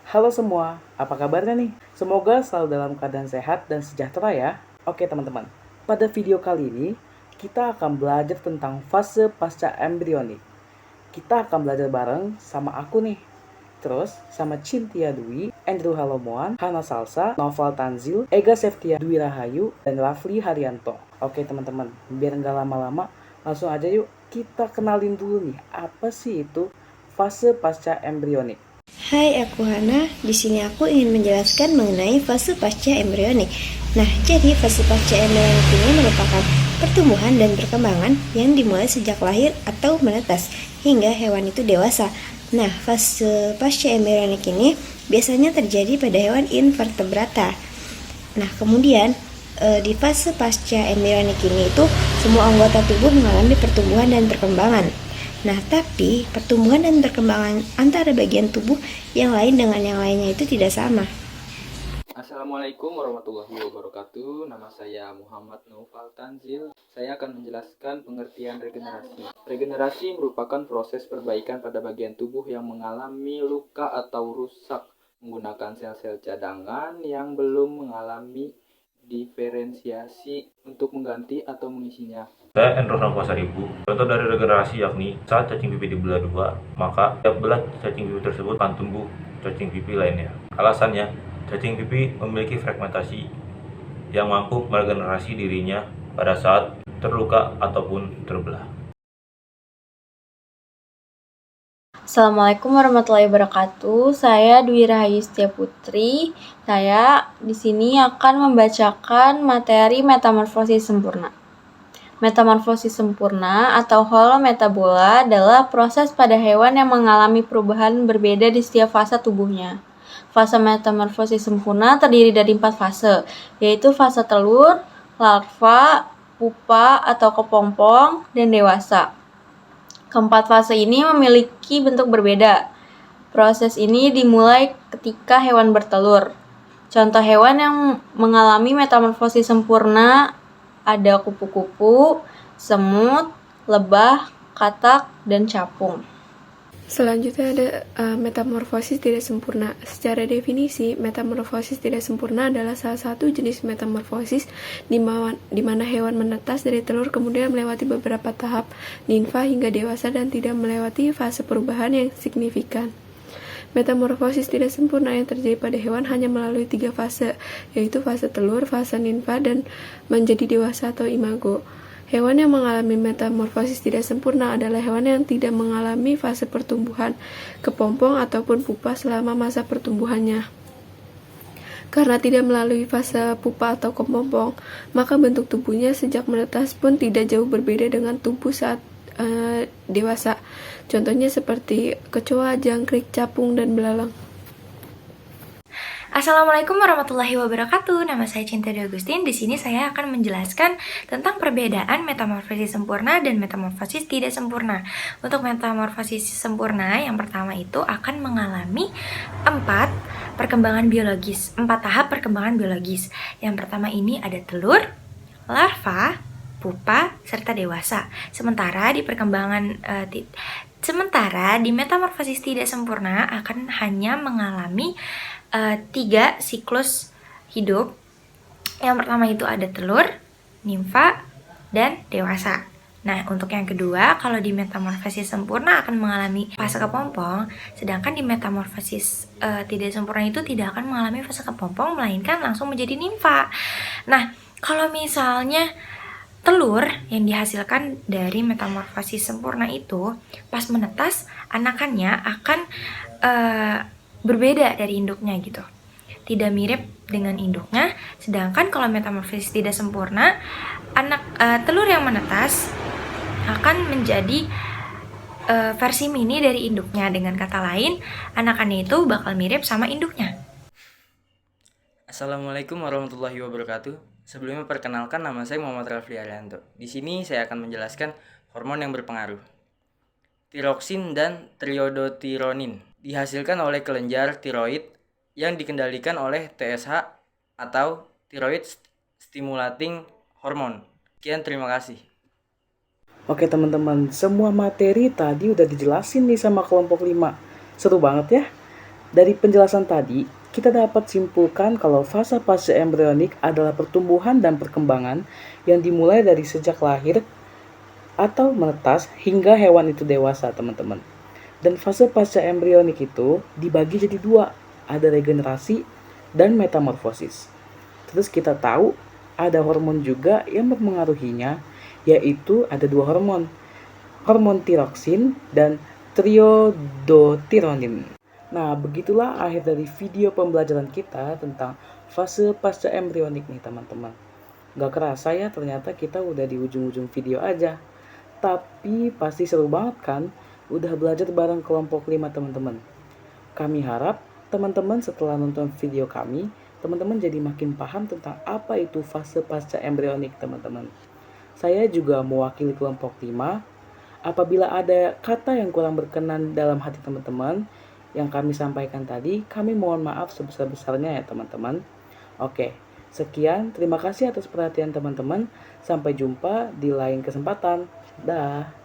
Halo semua, apa kabarnya nih? Semoga selalu dalam keadaan sehat dan sejahtera ya. Oke teman-teman, pada video kali ini kita akan belajar tentang fase pasca embrionik. Kita akan belajar bareng sama aku nih. Terus sama Cynthia Dwi, Andrew Halomoan, Hana Salsa, Noval Tanzil, Ega Septia Dwi Rahayu, dan Rafli Haryanto. Oke teman-teman, biar nggak lama-lama, langsung aja yuk kita kenalin dulu nih, apa sih itu fase pasca embrionik. Hai, aku Hana. Di sini aku ingin menjelaskan mengenai fase pasca embrionik. Nah, jadi fase pasca embrionik ini merupakan pertumbuhan dan perkembangan yang dimulai sejak lahir atau menetas hingga hewan itu dewasa. Nah, fase pasca embrionik ini biasanya terjadi pada hewan invertebrata. Nah, kemudian di fase pasca embrionik ini itu semua anggota tubuh mengalami pertumbuhan dan perkembangan. Nah, tapi pertumbuhan dan perkembangan antara bagian tubuh yang lain dengan yang lainnya itu tidak sama. Assalamualaikum warahmatullahi wabarakatuh. Nama saya Muhammad Noval Tanzil. Saya akan menjelaskan pengertian regenerasi. Regenerasi merupakan proses perbaikan pada bagian tubuh yang mengalami luka atau rusak menggunakan sel-sel cadangan yang belum mengalami diferensiasi untuk mengganti atau mengisinya. Saya Endros Navasa Ribu. Contoh dari regenerasi yakni saat cacing pipih dibelah dua, maka tiap belah cacing pipih tersebut akan tumbuh cacing pipih lainnya. Alasannya, cacing pipih memiliki fragmentasi yang mampu meregenerasi dirinya pada saat terluka ataupun terbelah. Assalamualaikum warahmatullahi wabarakatuh. Saya Dwi Rahayu Putri. Saya di sini akan membacakan materi metamorfosis sempurna. Metamorfosis sempurna atau holometabola adalah proses pada hewan yang mengalami perubahan berbeda di setiap fase tubuhnya. Fase metamorfosis sempurna terdiri dari 4 fase, yaitu fase telur, larva, pupa atau kepompong, dan dewasa. Keempat fase ini memiliki bentuk berbeda. Proses ini dimulai ketika hewan bertelur. Contoh hewan yang mengalami metamorfosis sempurna ada kupu-kupu, semut, lebah, katak, dan capung. Selanjutnya ada metamorfosis tidak sempurna. Secara definisi, metamorfosis tidak sempurna adalah salah satu jenis metamorfosis di mana hewan menetas dari telur kemudian melewati beberapa tahap nimfa hingga dewasa dan tidak melewati fase perubahan yang signifikan. Metamorfosis tidak sempurna yang terjadi pada hewan hanya melalui 3 fase, yaitu fase telur, fase nimfa, dan menjadi dewasa atau imago. Hewan yang mengalami metamorfosis tidak sempurna adalah hewan yang tidak mengalami fase pertumbuhan, kepompong ataupun pupa selama masa pertumbuhannya. Karena tidak melalui fase pupa atau kepompong, maka bentuk tubuhnya sejak menetas pun tidak jauh berbeda dengan tubuh saat dewasa. Contohnya seperti kecoa, jangkrik, capung, dan belalang. Assalamualaikum warahmatullahi wabarakatuh. Nama saya Cinta Agustin. Di sini saya akan menjelaskan tentang perbedaan metamorfosis sempurna dan metamorfosis tidak sempurna. Untuk metamorfosis sempurna, yang pertama itu akan mengalami 4 tahap perkembangan biologis. Yang pertama ini ada telur, larva, pupa, serta dewasa. Sementara di metamorfosis tidak sempurna akan hanya mengalami 3 siklus hidup. Yang pertama itu ada telur, nimfa, dan dewasa. Nah, untuk yang kedua, kalau di metamorfosis sempurna akan mengalami fase kepompong, sedangkan di metamorfosis tidak sempurna itu tidak akan mengalami fase kepompong, melainkan langsung menjadi nimfa. Nah, kalau misalnya telur yang dihasilkan dari metamorfosis sempurna itu pas menetas, anakannya akan berbeda dari induknya gitu, tidak mirip dengan induknya. Sedangkan kalau metamorfosis tidak sempurna, telur yang menetas akan menjadi versi mini dari induknya. Dengan kata lain, anakannya itu bakal mirip sama induknya. Assalamualaikum warahmatullahi wabarakatuh. Sebelumnya perkenalkan, nama saya Muhammad Rafli Haryanto. Di sini saya akan menjelaskan hormon yang berpengaruh. Tiroksin dan triodotironin dihasilkan oleh kelenjar tiroid yang dikendalikan oleh TSH atau thyroid stimulating hormone. Sekian, terima kasih. Oke teman-teman, semua materi tadi udah dijelasin nih sama kelompok 5. Seru banget ya. Dari penjelasan tadi, kita dapat simpulkan kalau fase pasca embrionik adalah pertumbuhan dan perkembangan yang dimulai dari sejak lahir atau menetas hingga hewan itu dewasa, teman-teman. Dan fase pasca embrionik itu dibagi jadi dua, ada regenerasi dan metamorfosis. Terus kita tahu ada hormon juga yang mempengaruhinya, yaitu ada dua hormon, hormon tiroksin dan triodotironin. Nah, begitulah akhir dari video pembelajaran kita tentang fase pasca embrionik nih, teman-teman. Gak kerasa ya, ternyata kita udah di ujung-ujung video aja. Tapi pasti seru banget kan, udah belajar bareng kelompok 5, teman-teman. Kami harap teman-teman setelah nonton video kami, teman-teman jadi makin paham tentang apa itu fase pasca embrionik, teman-teman. Saya juga mewakili kelompok 5. Apabila ada kata yang kurang berkenan dalam hati teman-teman yang kami sampaikan tadi, kami mohon maaf sebesar-besarnya ya, teman-teman. Oke, sekian. Terima kasih atas perhatian teman-teman. Sampai jumpa di lain kesempatan. Dah.